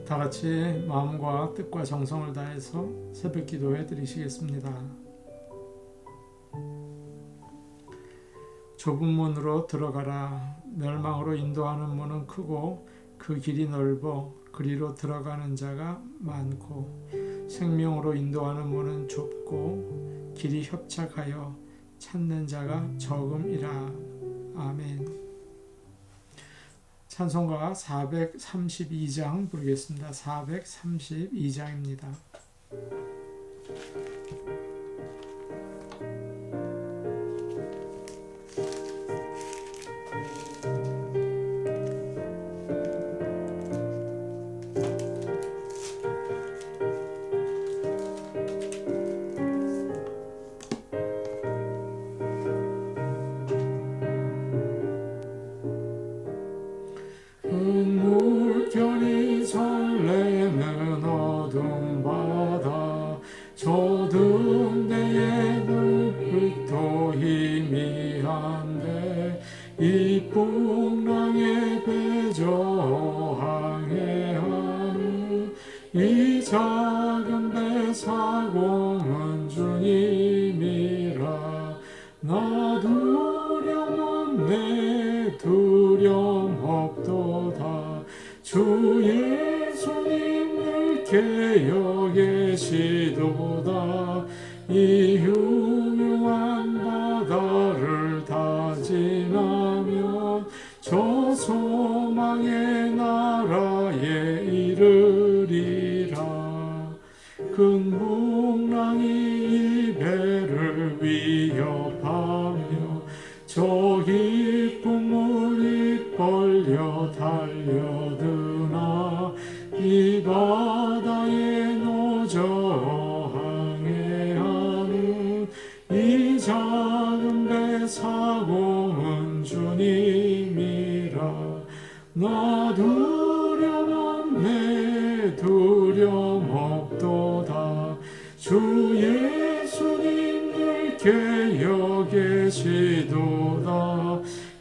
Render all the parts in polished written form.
다 같이 마음과 뜻과 정성을 다해서 새벽 기도해 드리시겠습니다. 좁은 문으로 들어가라. 멸망으로 인도하는 문은 크고 그 길이 넓어 그리로 들어가는 자가 많고 생명으로 인도하는 문은 좁고 길이 협착하여 찾는 자가 적음이라. 아멘. 찬송가 432장 부르겠습니다. 432장입니다. 물결이 설레는 어둠 바다 조등대의 불빛도 희미한데 이 풍랑에 배저 항해하는 이 작은 배 사공은 주님이라. 나 두려움 없네 두려움 없도다. 주 예수님 늘 깨어 계시도다. 이 흉흉한 바다를 다 지나면 저 소망의 나라에 이르리라. 큰 풍랑이 이 배를 위협하며 저 깊은 물이 벌려 달려드나 이 바다에 노저 항해하는 이 작은 배 사공은 주님이라. 나 두려움 없네 두려움 없도다. 주 예수님 늘 깨어 계시도다.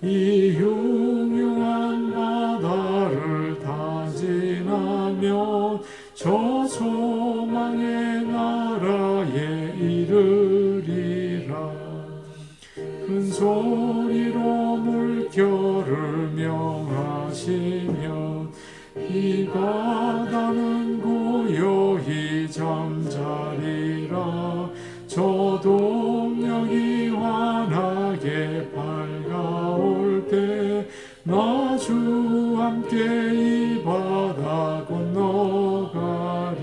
이 흉흉한 바다를 다 지나면 저 소망의 나라에 이르리라. 큰 소리로 물결을 명하시면 이 바다는 고요히 잠자리라. 저 동력이 환하게 밝아올 때 나 주 함께 이 바다 건너가리.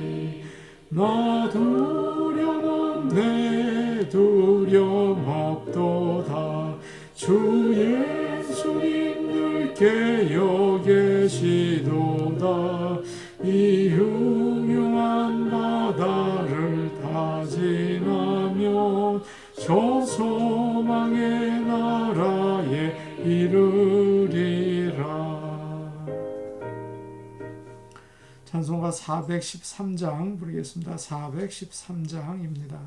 나 두려움 없네 두려움 없도다. 주 예수님 늘 깨어 계시도다. 이 흉흉한 바다를 다 지나면 저 소망의 나라에 이르리라. 찬송가 413장 부르겠습니다. 413장입니다.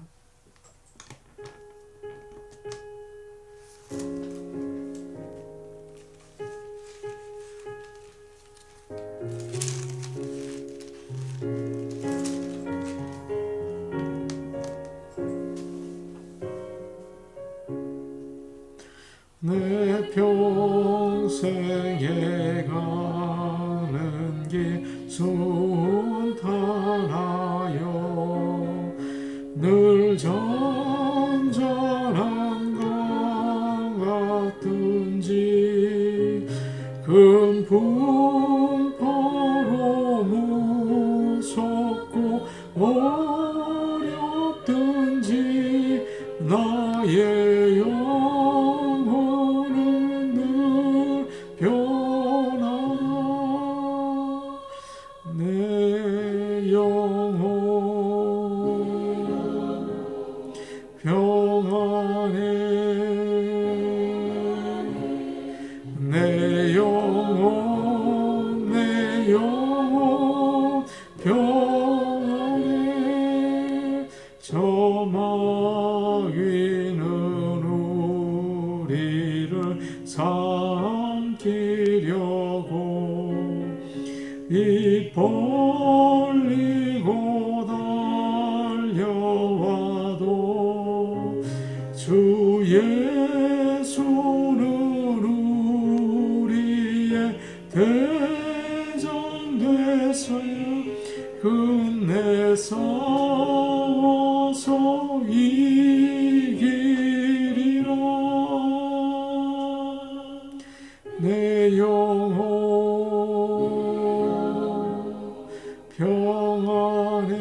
내 평생에 가는 길 순탄하여 늘 전전한 강 같든지 큰 풍파로 무섭고 어렵든지 나의 영혼은 늘 변하나. 내 영혼 평안해. 내 영혼 평안해. 저 마귀는 우리를 삼키려고 입 벌리고 달려와도 주 예수는 우리의 대장 되서야 끝내 싸워서 이기리라. 내 영혼 평안해.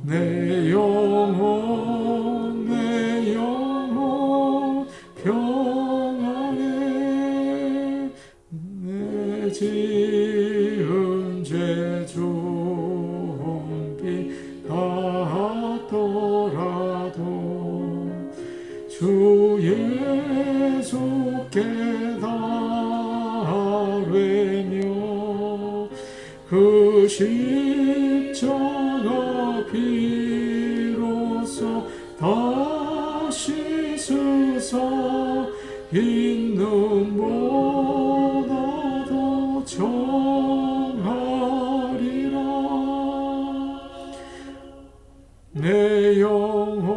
내 영혼 평안해. 내 지은 죄 좀비 같더라도 주 예수께 달래며 그 십자가 피로써 다시 쓰사 있는 보다 더 정하리라. 내 영혼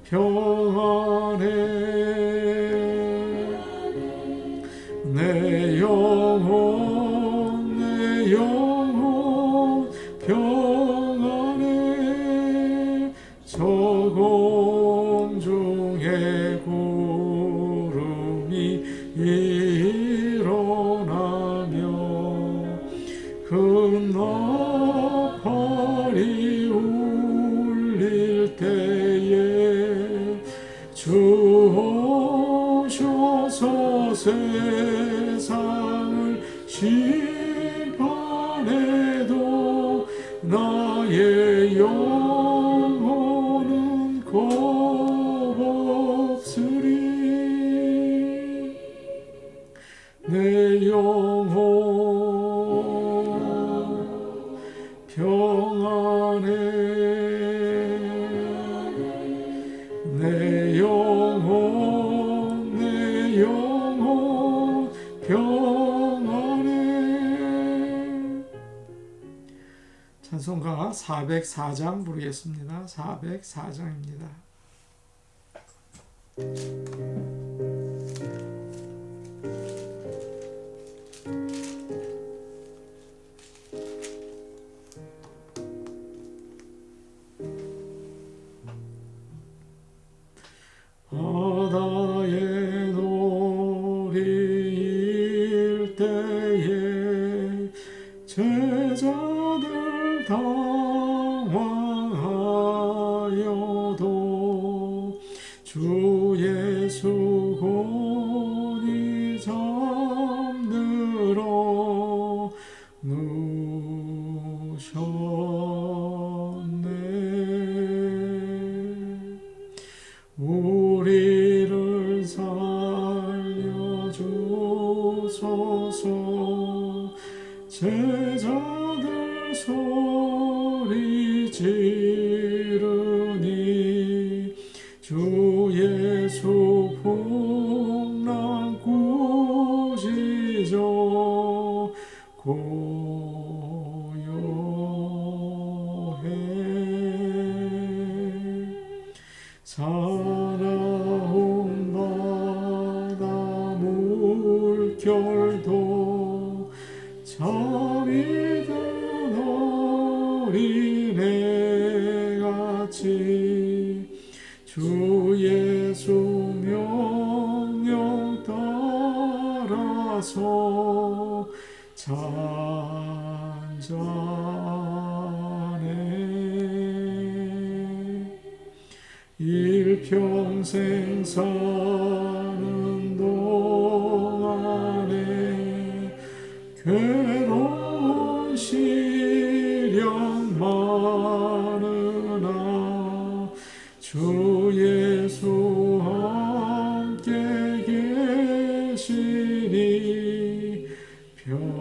평안해. 내 영혼 평안해. 저 공중에 구름이 일어나며 그 나팔이 울릴 때에 주 오셔서 세상을 심판해도 나의 영혼은 겁없으리. 내 영혼 평안해. 내 영혼 평안해. 찬송가 404장 부르겠습니다. 404장입니다. 바다에 노리일 때에 제자들 당황하여도 주 예수 곤히 잠들어 누셨네. 우리를 살려주소서. 제자들 소리 지르니 주 예수 풍랑 꾸짖어 고요해. 살아온 바다 물결도 잠이 든 어린애같이 주 예수 명령 따라서 잔잔해. 일평생 사는 동안에 괴로운 시련 많으나 주 예수 함께 계시니 평안해.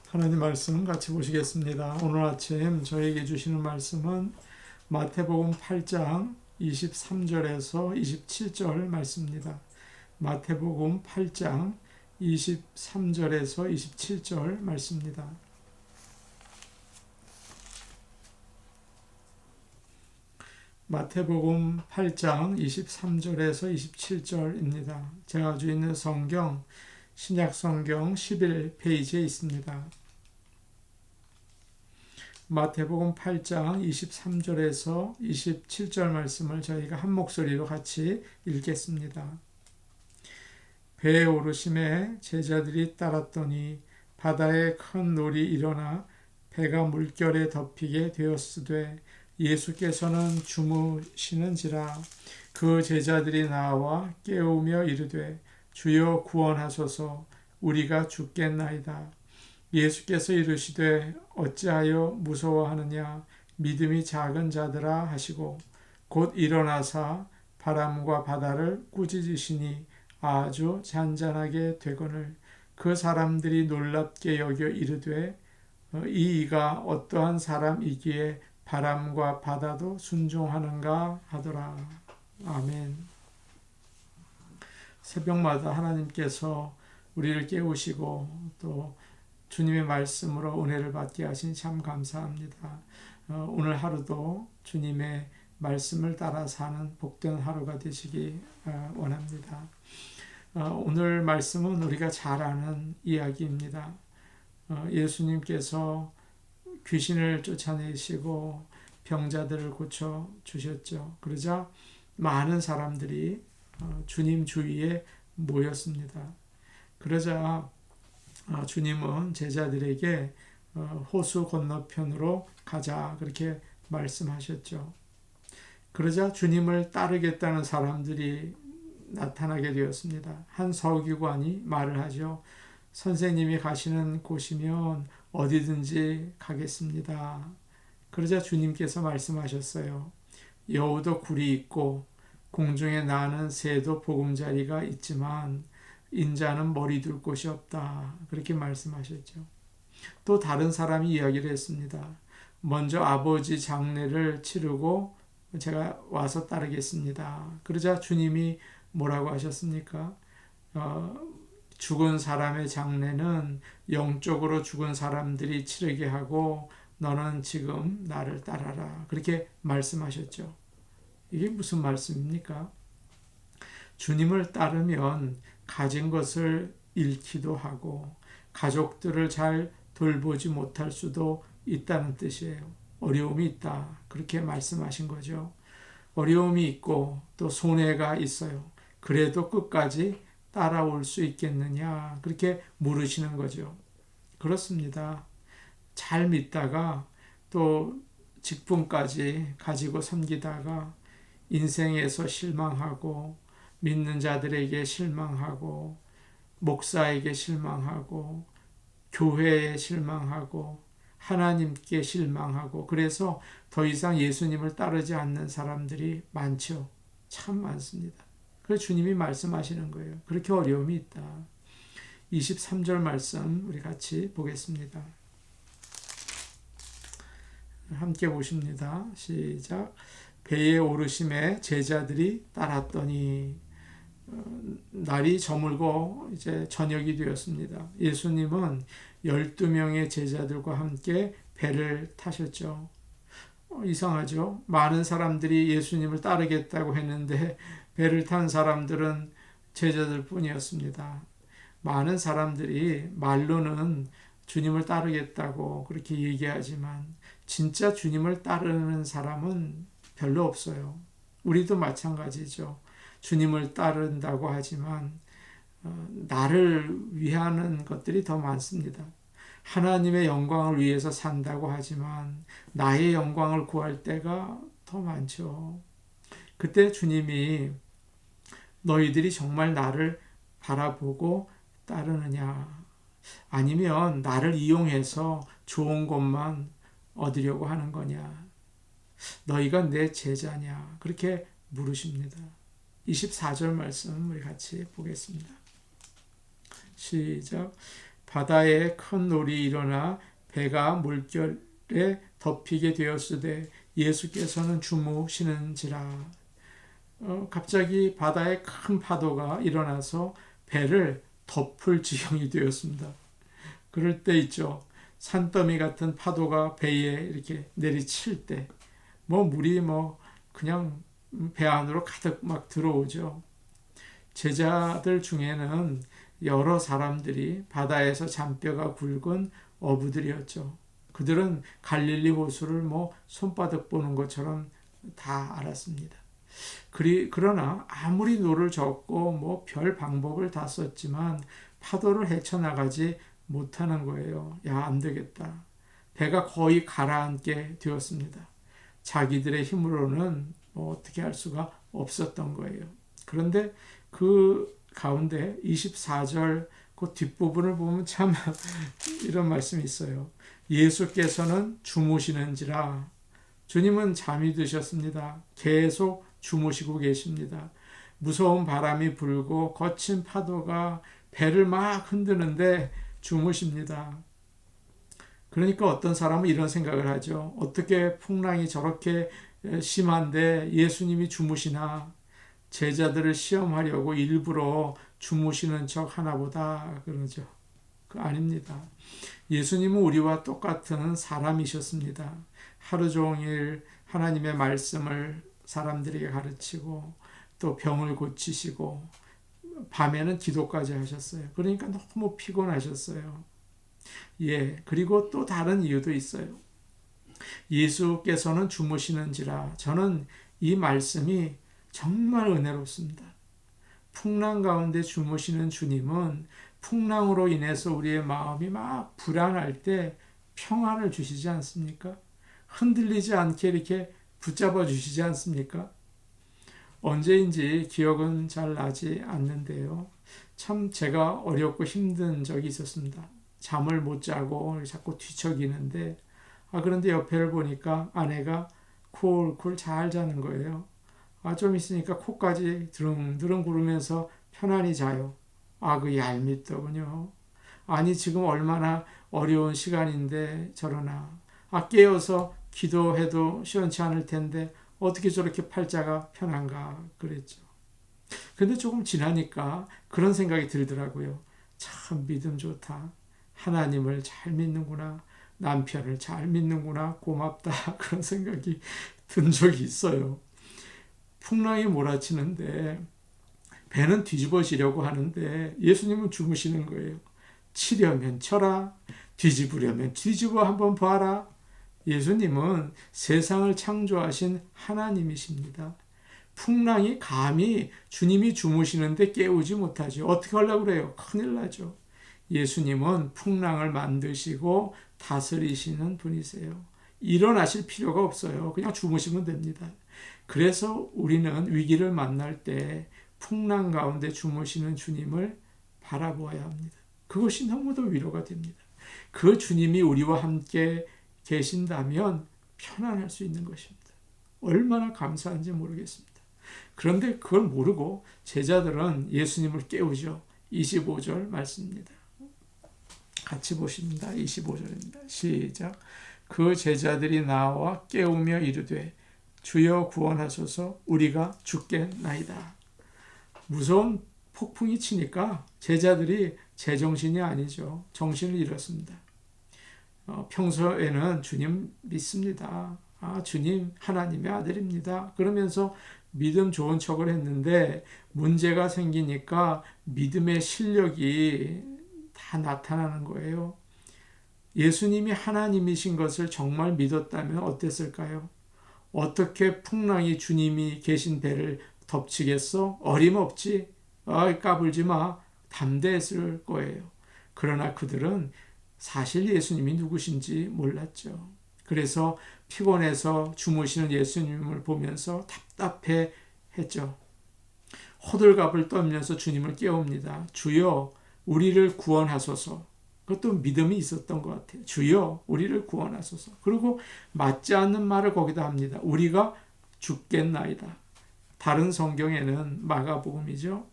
하나님 말씀 같이 보시겠습니다. 오늘 아침 저에게 주시는 말씀은 마태복음 8장 23절에서 27절 말씀입니다. 마태복음 8장 23절에서 27절 말씀입니다. 마태복음 8장 23절에서 27절입니다. 제가 가지고 있는 성경 신약성경 11페이지에 있습니다. 마태복음 8장 23절에서 27절 말씀을 저희가 한 목소리로 같이 읽겠습니다. 배에 오르심에 제자들이 따랐더니 바다에 큰 놀이 일어나 배가 물결에 덮이게 되었으되 예수께서는 주무시는지라. 그 제자들이 나와 깨우며 이르되 주여 구원하소서, 우리가 죽겠나이다. 예수께서 이르시되 어찌하여 무서워하느냐, 믿음이 작은 자들아 하시고 곧 일어나사 바람과 바다를 꾸짖으시니 아주 잔잔하게 되거늘 그 사람들이 놀랍게 여겨 이르되 이 이가 어떠한 사람이기에 바람과 바다도 순종하는가 하더라. 아멘. 새벽마다 하나님께서 우리를 깨우시고 또 주님의 말씀으로 은혜를 받게 하신 참 감사합니다. 오늘 하루도 주님의 말씀을 따라 사는 복된 하루가 되시기 원합니다. 오늘 말씀은 우리가 잘 아는 이야기입니다. 예수님께서 귀신을 쫓아내시고 병자들을 고쳐 주셨죠. 그러자 많은 사람들이 주님 주위에 모였습니다. 그러자 주님은 제자들에게 호수 건너편으로 가자 그렇게 말씀하셨죠. 그러자 주님을 따르겠다는 사람들이 나타나게 되었습니다. 한 서기관이 말을 하죠. 선생님이 가시는 곳이면 어디든지 가겠습니다. 그러자 주님께서 말씀하셨어요. 여우도 굴이 있고 공중에 나는 새도 보금자리가 있지만 인자는 머리 둘 곳이 없다. 그렇게 말씀하셨죠. 또 다른 사람이 이야기를 했습니다. 먼저 아버지 장례를 치르고 제가 와서 따르겠습니다. 그러자 주님이 뭐라고 하셨습니까? 죽은 사람의 장례는 영적으로 죽은 사람들이 치르게 하고 너는 지금 나를 따라라. 그렇게 말씀하셨죠. 이게 무슨 말씀입니까? 주님을 따르면 가진 것을 잃기도 하고 가족들을 잘 돌보지 못할 수도 있다는 뜻이에요. 어려움이 있다. 그렇게 말씀하신 거죠. 어려움이 있고 또 손해가 있어요. 그래도 끝까지 따라올 수 있겠느냐 그렇게 물으시는 거죠. 그렇습니다. 잘 믿다가 또 직분까지 가지고 섬기다가 인생에서 실망하고 믿는 자들에게 실망하고 목사에게 실망하고 교회에 실망하고 하나님께 실망하고 그래서 더 이상 예수님을 따르지 않는 사람들이 많죠. 참 많습니다. 그래서 주님이 말씀하시는 거예요. 그렇게 어려움이 있다. 23절 말씀 우리 같이 보겠습니다. 함께 보십니다. 시작. 배에 오르심에 제자들이 따랐더니 날이 저물고 이제 저녁이 되었습니다. 예수님은 12명의 제자들과 함께 배를 타셨죠. 이상하죠. 많은 사람들이 예수님을 따르겠다고 했는데 배를 탄 사람들은 제자들 뿐이었습니다. 많은 사람들이 말로는 주님을 따르겠다고 그렇게 얘기하지만 진짜 주님을 따르는 사람은 별로 없어요. 우리도 마찬가지죠. 주님을 따른다고 하지만 나를 위하는 것들이 더 많습니다. 하나님의 영광을 위해서 산다고 하지만 나의 영광을 구할 때가 더 많죠. 그때 주님이 너희들이 정말 나를 바라보고 따르느냐 아니면 나를 이용해서 좋은 것만 얻으려고 하는 거냐 너희가 내 제자냐 그렇게 물으십니다. 24절 말씀 우리 같이 보겠습니다. 시작. 바다에 큰 놀이 일어나 배가 물결에 덮이게 되었으되 예수께서는 주무시는지라. 갑자기 바다에 큰 파도가 일어나서 배를 덮을 지경이 되었습니다. 그럴 때 있죠. 산더미 같은 파도가 배에 이렇게 내리칠 때, 물이 그냥 배 안으로 가득 막 들어오죠. 제자들 중에는 여러 사람들이 바다에서 잔뼈가 굵은 어부들이었죠. 그들은 갈릴리 호수를 손바닥 보는 것처럼 다 알았습니다. 그러나 아무리 노를 젓고 별 방법을 다 썼지만 파도를 헤쳐나가지 못하는 거예요. 안 되겠다. 배가 거의 가라앉게 되었습니다. 자기들의 힘으로는 어떻게 할 수가 없었던 거예요. 그런데 그 가운데 24절 그 뒷부분을 보면 참 이런 말씀이 있어요. 예수께서는 주무시는지라. 주님은 잠이 드셨습니다. 계속 주무시고 계십니다. 무서운 바람이 불고 거친 파도가 배를 막 흔드는데 주무십니다. 그러니까 어떤 사람은 이런 생각을 하죠. 어떻게 풍랑이 저렇게 심한데 예수님이 주무시나? 제자들을 시험하려고 일부러 주무시는 척 하나보다 그러죠. 아닙니다. 예수님은 우리와 똑같은 사람이셨습니다. 하루 종일 하나님의 말씀을 사람들에게 가르치고 또 병을 고치시고 밤에는 기도까지 하셨어요. 그러니까 너무 피곤하셨어요. 그리고 또 다른 이유도 있어요. 예수께서는 주무시는지라. 저는 이 말씀이 정말 은혜롭습니다. 풍랑 가운데 주무시는 주님은 풍랑으로 인해서 우리의 마음이 막 불안할 때 평안을 주시지 않습니까? 흔들리지 않게 이렇게 붙잡아 주시지 않습니까? 언제인지 기억은 잘 나지 않는데요. 참 제가 어렵고 힘든 적이 있었습니다. 잠을 못 자고 자꾸 뒤척이는데 그런데 옆에를 보니까 아내가 쿨쿨 잘 자는 거예요. 좀 있으니까 코까지 드릉드릉 구르면서 편안히 자요. 그 얄밉더군요. 아니 지금 얼마나 어려운 시간인데 저러나. 깨어서 기도해도 시원치 않을 텐데 어떻게 저렇게 팔자가 편한가 그랬죠. 근데 조금 지나니까 그런 생각이 들더라고요. 참 믿음 좋다. 하나님을 잘 믿는구나. 남편을 잘 믿는구나. 고맙다. 그런 생각이 든 적이 있어요. 풍랑이 몰아치는데 배는 뒤집어지려고 하는데 예수님은 주무시는 거예요. 치려면 쳐라. 뒤집으려면 뒤집어 한번 봐라. 예수님은 세상을 창조하신 하나님이십니다. 풍랑이 감히 주님이 주무시는데 깨우지 못하죠. 어떻게 하려고 그래요? 큰일 나죠. 예수님은 풍랑을 만드시고 다스리시는 분이세요. 일어나실 필요가 없어요. 그냥 주무시면 됩니다. 그래서 우리는 위기를 만날 때 풍랑 가운데 주무시는 주님을 바라보아야 합니다. 그것이 너무도 위로가 됩니다. 그 주님이 우리와 함께 계신다면 편안할 수 있는 것입니다. 얼마나 감사한지 모르겠습니다. 그런데 그걸 모르고 제자들은 예수님을 깨우죠. 25절 말씀입니다. 같이 보십니다. 25절입니다. 시작. 그 제자들이 나와 깨우며 이르되 주여 구원하소서 우리가 죽겠나이다. 무서운 폭풍이 치니까 제자들이 제정신이 아니죠. 정신을 잃었습니다. 평소에는 주님 믿습니다. 주님 하나님의 아들입니다. 그러면서 믿음 좋은 척을 했는데 문제가 생기니까 믿음의 실력이 다 나타나는 거예요. 예수님이 하나님이신 것을 정말 믿었다면 어땠을까요? 어떻게 풍랑이 주님이 계신 배를 덮치겠어? 어림없지. 까불지 마. 담대했을 거예요. 그러나 그들은 사실 예수님이 누구신지 몰랐죠. 그래서 피곤해서 주무시는 예수님을 보면서 답답해 했죠. 호들갑을 떨면서 주님을 깨웁니다. 주여 우리를 구원하소서. 그것도 믿음이 있었던 것 같아요. 주여 우리를 구원하소서. 그리고 맞지 않는 말을 거기다 합니다. 우리가 죽겠나이다. 다른 성경에는 마가복음이죠.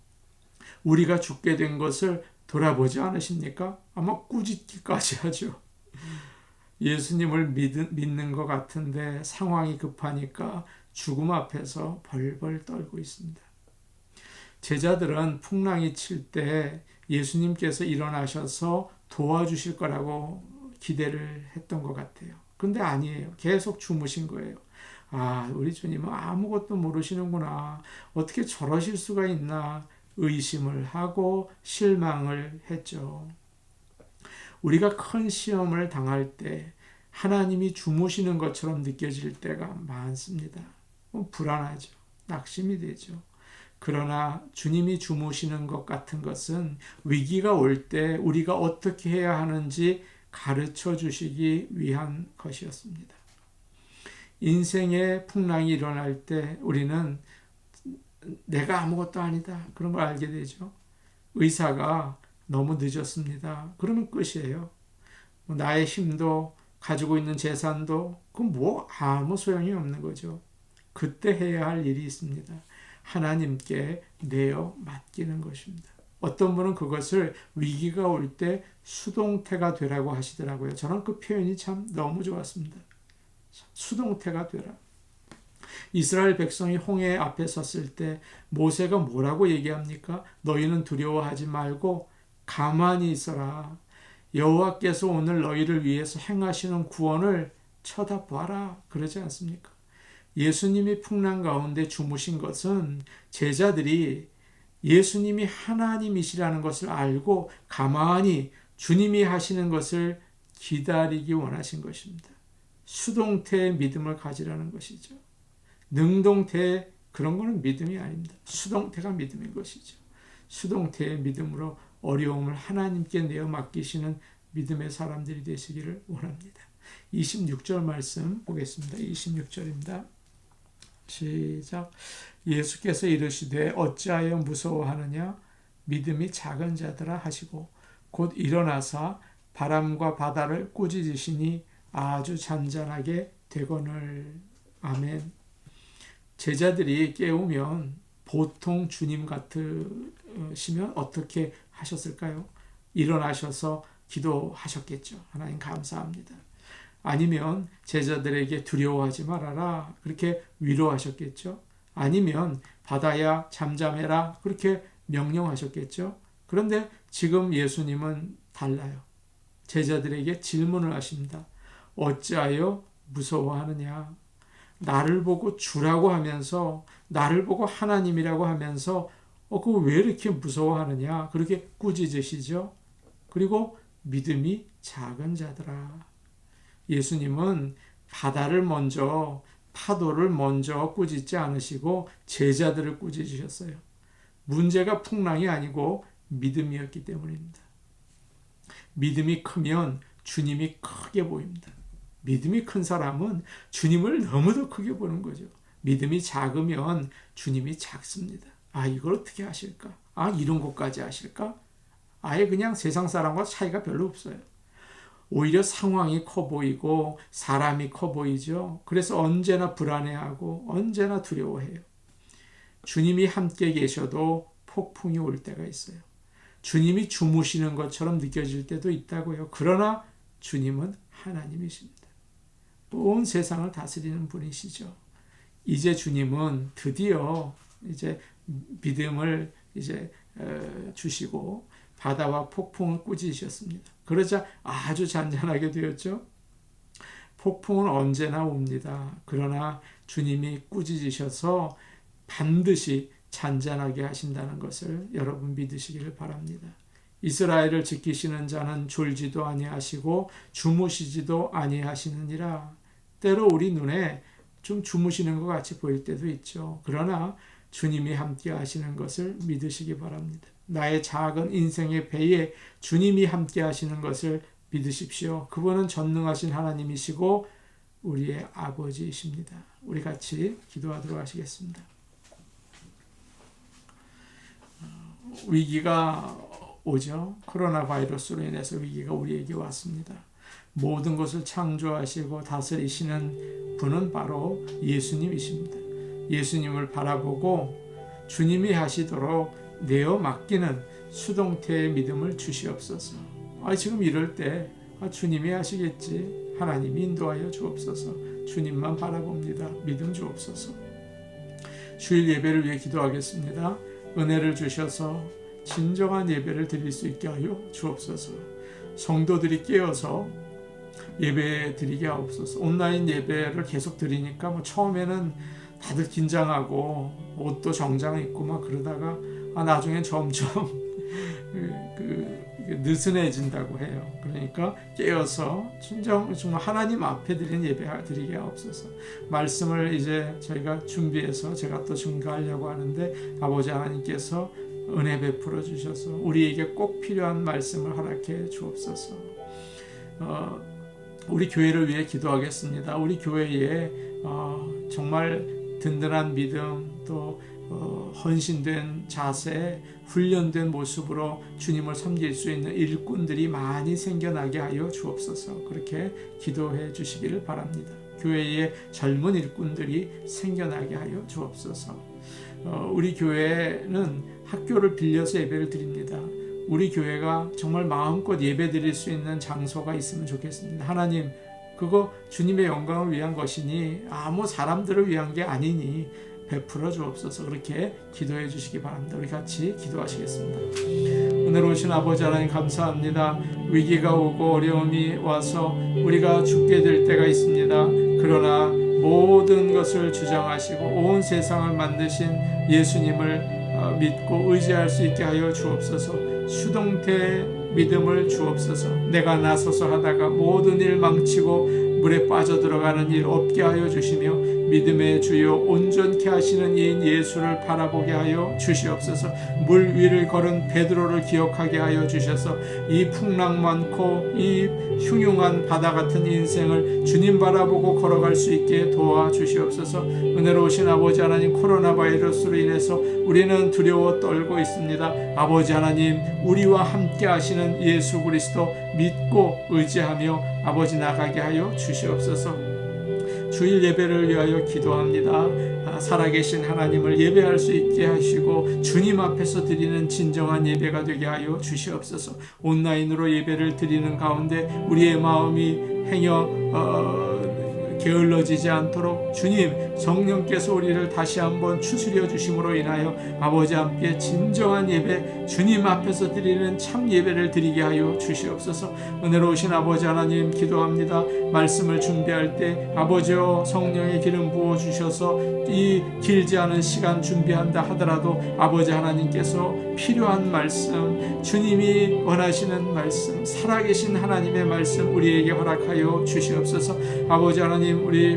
우리가 죽게 된 것을 돌아보지 않으십니까? 아마 꾸짖기까지 하죠. 예수님을 믿는 것 같은데 상황이 급하니까 죽음 앞에서 벌벌 떨고 있습니다. 제자들은 풍랑이 칠 때 예수님께서 일어나셔서 도와주실 거라고 기대를 했던 것 같아요. 근데 아니에요. 계속 주무신 거예요. 아, 우리 주님은 아무것도 모르시는구나. 어떻게 저러실 수가 있나 의심을 하고 실망을 했죠. 우리가 큰 시험을 당할 때 하나님이 주무시는 것처럼 느껴질 때가 많습니다. 불안하죠. 낙심이 되죠. 그러나 주님이 주무시는 것 같은 것은 위기가 올 때 우리가 어떻게 해야 하는지 가르쳐 주시기 위한 것이었습니다. 인생의 풍랑이 일어날 때 우리는 내가 아무것도 아니다. 그런 걸 알게 되죠. 의사가 너무 늦었습니다. 그러면 끝이에요. 나의 힘도 가지고 있는 재산도 그건 뭐 아무 소용이 없는 거죠. 그때 해야 할 일이 있습니다. 하나님께 내어 맡기는 것입니다. 어떤 분은 그것을 위기가 올 때 수동태가 되라고 하시더라고요. 저는 그 표현이 참 너무 좋았습니다. 수동태가 되라. 이스라엘 백성이 홍해 앞에 섰을 때 모세가 뭐라고 얘기합니까? 너희는 두려워하지 말고 가만히 있어라. 여호와께서 오늘 너희를 위해서 행하시는 구원을 쳐다봐라. 그러지 않습니까? 예수님이 풍랑 가운데 주무신 것은 제자들이 예수님이 하나님이시라는 것을 알고 가만히 주님이 하시는 것을 기다리기 원하신 것입니다. 수동태의 믿음을 가지라는 것이죠. 능동태 그런 거는 믿음이 아닙니다. 수동태가 믿음인 것이죠. 수동태의 믿음으로 어려움을 하나님께 내어 맡기시는 믿음의 사람들이 되시기를 원합니다. 26절 말씀 보겠습니다. 26절입니다. 시작. 예수께서 이르시되 어찌하여 무서워하느냐 믿음이 작은 자들아 하시고 곧 일어나사 바람과 바다를 꾸짖으시니 아주 잔잔하게 되거늘. 아멘. 제자들이 깨우면 보통 주님 같으시면 어떻게 하셨을까요? 일어나셔서 기도하셨겠죠. 하나님 감사합니다. 아니면 제자들에게 두려워하지 말아라 그렇게 위로하셨겠죠. 아니면 바다야 잠잠해라 그렇게 명령하셨겠죠. 그런데 지금 예수님은 달라요. 제자들에게 질문을 하십니다. 어찌하여 무서워하느냐. 나를 보고 주라고 하면서 나를 보고 하나님이라고 하면서 그거 왜 이렇게 무서워하느냐 그렇게 꾸짖으시죠. 그리고 믿음이 작은 자들아. 예수님은 바다를 먼저 파도를 먼저 꾸짖지 않으시고 제자들을 꾸짖으셨어요. 문제가 풍랑이 아니고 믿음이었기 때문입니다. 믿음이 크면 주님이 크게 보입니다. 믿음이 큰 사람은 주님을 너무도 크게 보는 거죠. 믿음이 작으면 주님이 작습니다. 아, 이걸 어떻게 하실까? 아, 이런 것까지 하실까? 아예 그냥 세상 사람과 차이가 별로 없어요. 오히려 상황이 커 보이고 사람이 커 보이죠. 그래서 언제나 불안해하고 언제나 두려워해요. 주님이 함께 계셔도 폭풍이 올 때가 있어요. 주님이 주무시는 것처럼 느껴질 때도 있다고요. 그러나 주님은 하나님이십니다. 온 세상을 다스리는 분이시죠. 이제 주님은 드디어 이제 믿음을 이제 주시고 바다와 폭풍을 꾸짖으셨습니다. 그러자 아주 잔잔하게 되었죠. 폭풍은 언제나 옵니다. 그러나 주님이 꾸짖으셔서 반드시 잔잔하게 하신다는 것을 여러분 믿으시기를 바랍니다. 이스라엘을 지키시는 자는 졸지도 아니하시고 주무시지도 아니하시느니라. 때로 우리 눈에 좀 주무시는 것 같이 보일 때도 있죠. 그러나 주님이 함께 하시는 것을 믿으시기 바랍니다. 나의 작은 인생의 배에 주님이 함께 하시는 것을 믿으십시오. 그분은 전능하신 하나님이시고 우리의 아버지이십니다. 우리 같이 기도하도록 하시겠습니다. 위기가 오죠. 코로나 바이러스로 인해서 위기가 우리에게 왔습니다. 모든 것을 창조하시고 다스리시는 분은 바로 예수님이십니다. 예수님을 바라보고 주님이 하시도록 내어 맡기는 수동태의 믿음을 주시옵소서. 지금 이럴 때 주님이 하시겠지. 하나님 인도하여 주옵소서. 주님만 바라봅니다. 믿음 주옵소서. 주일 예배를 위해 기도하겠습니다. 은혜를 주셔서 진정한 예배를 드릴 수 있게 하여 주옵소서. 성도들이 깨어서 예배 드리게 하옵소서. 온라인 예배를 계속 드리니까 처음에는 다들 긴장하고 옷도 정장 입고 막 그러다가 나중엔 점점 느슨해진다고 해요. 그러니까 깨어서 정말 하나님 앞에 드리는 예배 드리게 하옵소서. 말씀을 이제 저희가 준비해서 제가 또 증거하려고 하는데 아버지 하나님께서 은혜 베풀어 주셔서 우리에게 꼭 필요한 말씀을 허락해 주옵소서. 우리 교회를 위해 기도하겠습니다. 우리 교회에 정말 든든한 믿음 또 헌신된 자세, 훈련된 모습으로 주님을 섬길 수 있는 일꾼들이 많이 생겨나게 하여 주옵소서. 그렇게 기도해 주시기를 바랍니다. 교회에 젊은 일꾼들이 생겨나게 하여 주옵소서. 우리 교회는 학교를 빌려서 예배를 드립니다. 우리 교회가 정말 마음껏 예배 드릴 수 있는 장소가 있으면 좋겠습니다. 하나님, 그거 주님의 영광을 위한 것이니 아무 사람들을 위한 게 아니니 베풀어 주옵소서. 그렇게 기도해 주시기 바랍니다. 우리 같이 기도하시겠습니다. 은혜로우신 아버지 하나님 감사합니다. 위기가 오고 어려움이 와서 우리가 죽게 될 때가 있습니다. 그러나 모든 것을 주장하시고 온 세상을 만드신 예수님을 믿고 의지할 수 있게 하여 주옵소서. 수동태 믿음을 주옵소서. 내가 나서서 하다가 모든 일 망치고 물에 빠져들어가는 일 없게 하여 주시며 믿음의 주요 온전케 하시는 이인 예수를 바라보게 하여 주시옵소서. 물 위를 걸은 베드로를 기억하게 하여 주셔서 이 풍랑 많고 이 흉흉한 바다 같은 인생을 주님 바라보고 걸어갈 수 있게 도와주시옵소서. 은혜로우신 아버지 하나님, 코로나 바이러스로 인해서 우리는 두려워 떨고 있습니다. 아버지 하나님, 우리와 함께 하시는 예수 그리스도 믿고 의지하며 아버지 나가게 하여 주시옵소서. 주일 예배를 위하여 기도합니다. 살아계신 하나님을 예배할 수 있게 하시고 주님 앞에서 드리는 진정한 예배가 되게 하여 주시옵소서. 온라인으로 예배를 드리는 가운데 우리의 마음이 행여 게을러지지 않도록 주님 성령께서 우리를 다시 한번 추스려 주심으로 인하여 아버지 함께 진정한 예배, 주님 앞에서 드리는 참 예배를 드리게 하여 주시옵소서. 은혜로우신 아버지 하나님 기도합니다. 말씀을 준비할 때 아버지여 성령의 기름 부어 주셔서 이 길지 않은 시간 준비한다 하더라도 아버지 하나님께서 필요한 말씀, 주님이 원하시는 말씀, 살아계신 하나님의 말씀 우리에게 허락하여 주시옵소서. 아버지 하나님, 우리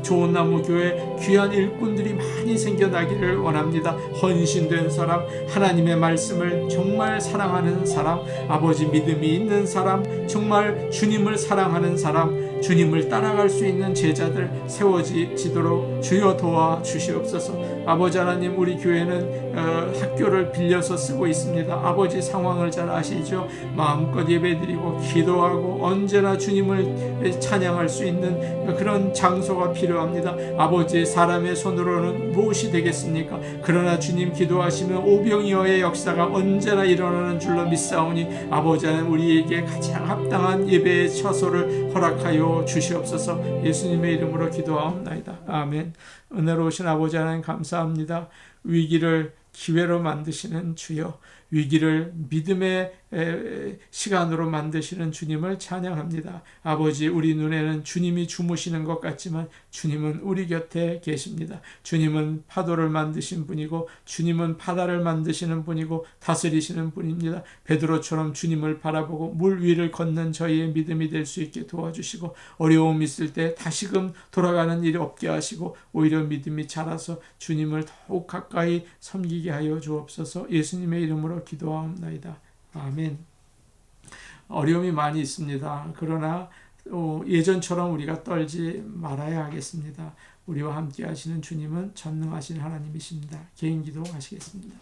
좋은 나무 교회 귀한 일꾼들이 많이 생겨나기를 원합니다. 헌신된 사람, 하나님의 말씀을 정말 사랑하는 사람, 아버지 믿음이 있는 사람, 정말 주님을 사랑하는 사람, 주님을 따라갈 수 있는 제자들 세워지도록 주여 도와주시옵소서. 아버지 하나님, 우리 교회는 학교를 빌려서 쓰고 있습니다. 아버지 상황을 잘 아시죠? 마음껏 예배드리고 기도하고 언제나 주님을 찬양할 수 있는 그런 장소가 필요합니다. 아버지, 사람의 손으로는 무엇이 되겠습니까? 그러나 주님 기도하시면 오병이어의 역사가 언제나 일어나는 줄로 믿사오니 아버지 하나님, 우리에게 가장 합당한 예배의 처소를 허락하여 주시옵소서. 예수님의 이름으로 기도하옵나이다. 아멘. 은혜로우신 아버지 하나님 감사합니다. 위기를 기회로 만드시는 주여, 위기를 믿음의 시간으로 만드시는 주님을 찬양합니다. 아버지, 우리 눈에는 주님이 주무시는 것 같지만 주님은 우리 곁에 계십니다. 주님은 파도를 만드신 분이고 주님은 바다를 만드시는 분이고 다스리시는 분입니다. 베드로처럼 주님을 바라보고 물 위를 걷는 저희의 믿음이 될 수 있게 도와주시고 어려움 있을 때 다시금 돌아가는 일이 없게 하시고 오히려 믿음이 자라서 주님을 더욱 가까이 섬기게 하여 주옵소서. 예수님의 이름으로 기도하옵나이다. 아멘. 어려움이 많이 있습니다. 그러나 예전처럼 우리가 떨지 말아야 하겠습니다. 우리와 함께 하시는 주님은 전능하신 하나님이십니다. 개인 기도 하시겠습니다.